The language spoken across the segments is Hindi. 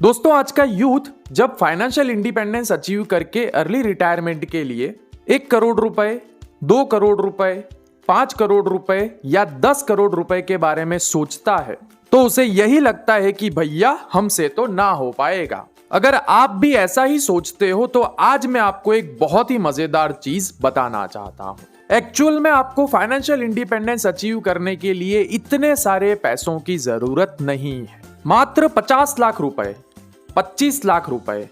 दोस्तों आज का यूथ जब फाइनेंशियल इंडिपेंडेंस अचीव करके अर्ली रिटायरमेंट के लिए 1 करोड़ रुपए, 2 करोड़ रुपए, 5 करोड़ रुपए या 10 करोड़ रुपए के बारे में सोचता है तो उसे यही लगता है कि भैया हमसे तो ना हो पाएगा। अगर आप भी ऐसा ही सोचते हो तो आज मैं आपको एक बहुत ही मजेदार चीज बताना चाहता हूँ। एक्चुअल में आपको फाइनेंशियल इंडिपेंडेंस अचीव करने के लिए इतने सारे पैसों की जरूरत नहीं है। मात्र 50 लाख रुपए, 25 लाख रुपए,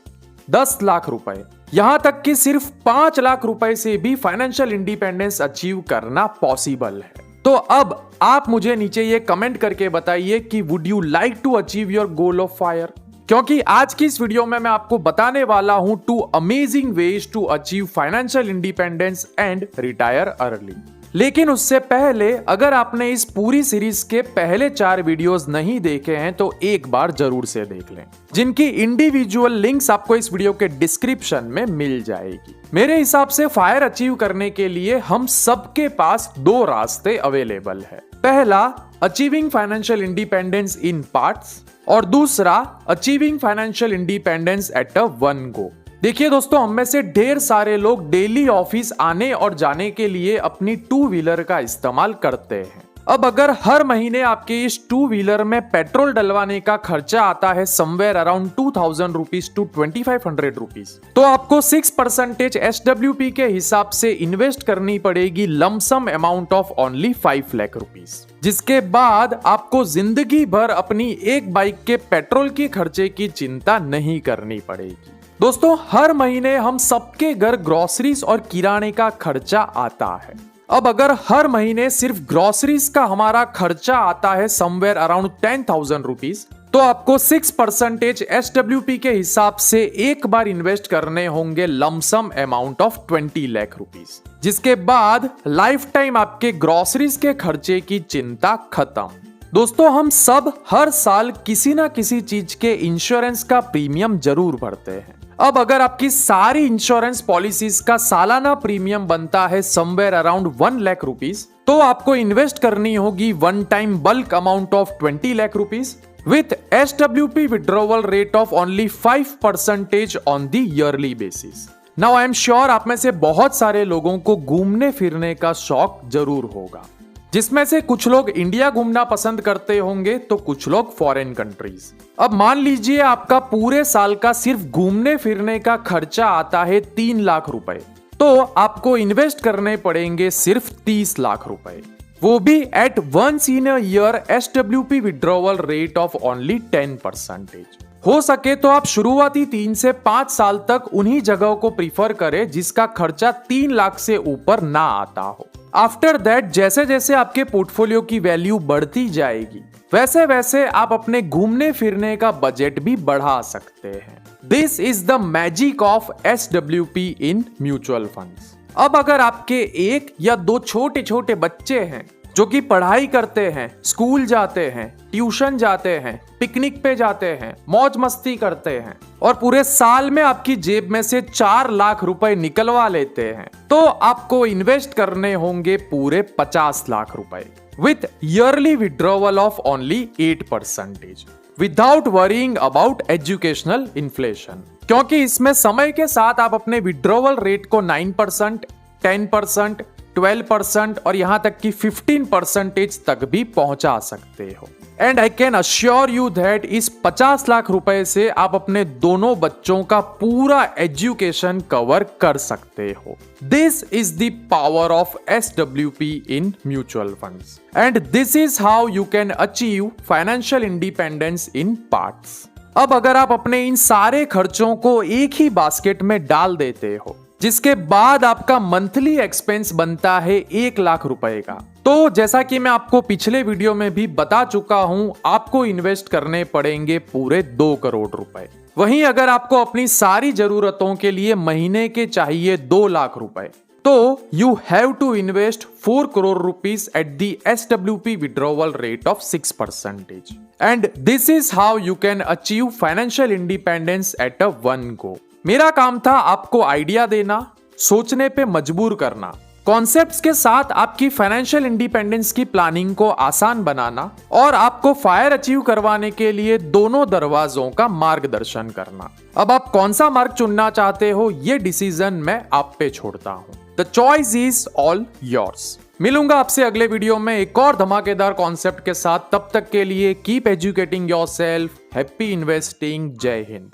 10 लाख रुपए, यहां तक कि सिर्फ 5 लाख रुपए से भी फाइनेंशियल इंडिपेंडेंस अचीव करना पॉसिबल है। तो अब आप मुझे नीचे ये कमेंट करके बताइए कि would you like to achieve your goal of fire, क्योंकि आज की इस वीडियो में मैं आपको बताने वाला हूं 2 amazing ways to achieve financial independence and retire early. लेकिन उससे पहले अगर आपने इस पूरी सीरीज के पहले 4 वीडियोस नहीं देखे हैं तो एक बार जरूर से देख लें, जिनकी इंडिविजुअल लिंक्स आपको इस वीडियो के डिस्क्रिप्शन में मिल जाएगी। मेरे हिसाब से फायर अचीव करने के लिए हम सबके पास 2 रास्ते अवेलेबल है। पहला, achieving financial independence in parts, और दूसरा, achieving financial independence at a one गो। देखिए दोस्तों, हम में से ढेर सारे लोग डेली ऑफिस आने और जाने के लिए अपनी 2 व्हीलर का इस्तेमाल करते हैं। अब अगर हर महीने आपके इस 2 व्हीलर में पेट्रोल डलवाने का खर्चा आता है somewhere around 2000 rupees to 2500 rupees, तो आपको 6% SWP के हिसाब से इन्वेस्ट करनी पड़ेगी lump sum amount of only 5 lakh rupees, जिसके बाद आपको जिंदगी भर अपनी एक बाइक के पेट्रोल के खर्चे की चिंता नहीं करनी पड़ेगी। दोस्तों, हर महीने हम सबके घर ग्रोसरीज और किराने का खर्चा आता है। अब अगर हर महीने सिर्फ ग्रोसरीज का हमारा खर्चा आता है समवेयर अराउंड 10,000 रुपीज, तो आपको 6% SWP के हिसाब से एक बार इन्वेस्ट करने होंगे lump sum amount of 20 lakh rupees, जिसके बाद लाइफ टाइम आपके ग्रोसरीज के खर्चे की चिंता खत्म। दोस्तों, हम सब हर साल किसी ना किसी चीज के इंश्योरेंस का प्रीमियम जरूर भरते हैं। अब अगर आपकी सारी इंश्योरेंस पॉलिसीज का सालाना प्रीमियम बनता है समवेयर अराउंड 1 लाख रुपीज, तो आपको इन्वेस्ट करनी होगी one time bulk amount of 20 lakh rupees with SWP withdrawal rate of only 5% on the yearly basis. Now I am sure आप में से बहुत सारे लोगों को घूमने फिरने का शौक जरूर होगा, जिसमें से कुछ लोग इंडिया घूमना पसंद करते होंगे तो कुछ लोग फॉरेन कंट्रीज। अब मान लीजिए आपका पूरे साल का सिर्फ घूमने फिरने का खर्चा आता है 3 लाख रुपए, तो आपको इन्वेस्ट करने पड़ेंगे सिर्फ 30 लाख रुपए, वो भी at once in a year SWP withdrawal rate of only 10%। हो सके तो आप शुरुआती 3 से 5 साल तक उन्हीं जगहों को प्रीफर करें जिसका खर्चा 3 लाख से ऊपर ना आता हो। आफ्टर दैट जैसे जैसे आपके पोर्टफोलियो की वैल्यू बढ़ती जाएगी वैसे वैसे आप अपने घूमने फिरने का बजट भी बढ़ा सकते हैं। This is the magic of SWP in mutual funds. अब अगर आपके 1 या 2 छोटे छोटे बच्चे हैं जो कि पढ़ाई करते हैं, स्कूल जाते हैं, ट्यूशन जाते हैं, पिकनिक पे जाते हैं, मौज मस्ती करते हैं और पूरे साल में आपकी जेब में से 4 लाख रुपए निकलवा लेते हैं, तो आपको इन्वेस्ट करने होंगे पूरे 50 लाख रुपए with yearly withdrawal of only 8% without worrying about educational inflation, क्योंकि इसमें समय के साथ आप अपने विड्रॉवल रेट को 9%, 10%, 12% और यहां तक कि 15% तक भी पहुंचा सकते हो। And I can assure you that इस 50 लाख रुपए से आप अपने दोनों बच्चों का पूरा एजुकेशन कवर कर सकते हो। This is the power of SWP in mutual funds and this is how you can achieve financial independence in parts. अब अगर आप अपने इन सारे खर्चों को एक ही बास्केट में डाल देते हो, जिसके बाद आपका मंथली एक्सपेंस बनता है 1 लाख रुपए का, तो जैसा कि मैं आपको पिछले वीडियो में भी बता चुका हूं, आपको इन्वेस्ट करने पड़ेंगे पूरे 2 करोड़ रुपए। वहीं अगर आपको अपनी सारी जरूरतों के लिए महीने के चाहिए 2 लाख रुपए, तो you have to invest 4 crore rupees at the SWP withdrawal rate of 6%। And this is how you can achieve financial independence at a one go. मेरा काम था आपको आइडिया देना, सोचने पे मजबूर करना, कॉन्सेप्ट्स के साथ आपकी फाइनेंशियल इंडिपेंडेंस की प्लानिंग को आसान बनाना और आपको फायर अचीव करवाने के लिए दोनों दरवाजों का मार्गदर्शन करना। अब आप कौन सा मार्ग चुनना चाहते हो ये डिसीजन मैं आप पे छोड़ता हूं। The choice is all yours. मिलूंगा आपसे अगले वीडियो में एक और धमाकेदार कॉन्सेप्ट के साथ। तब तक के लिए keep educating yourself. Happy investing. जय हिंद।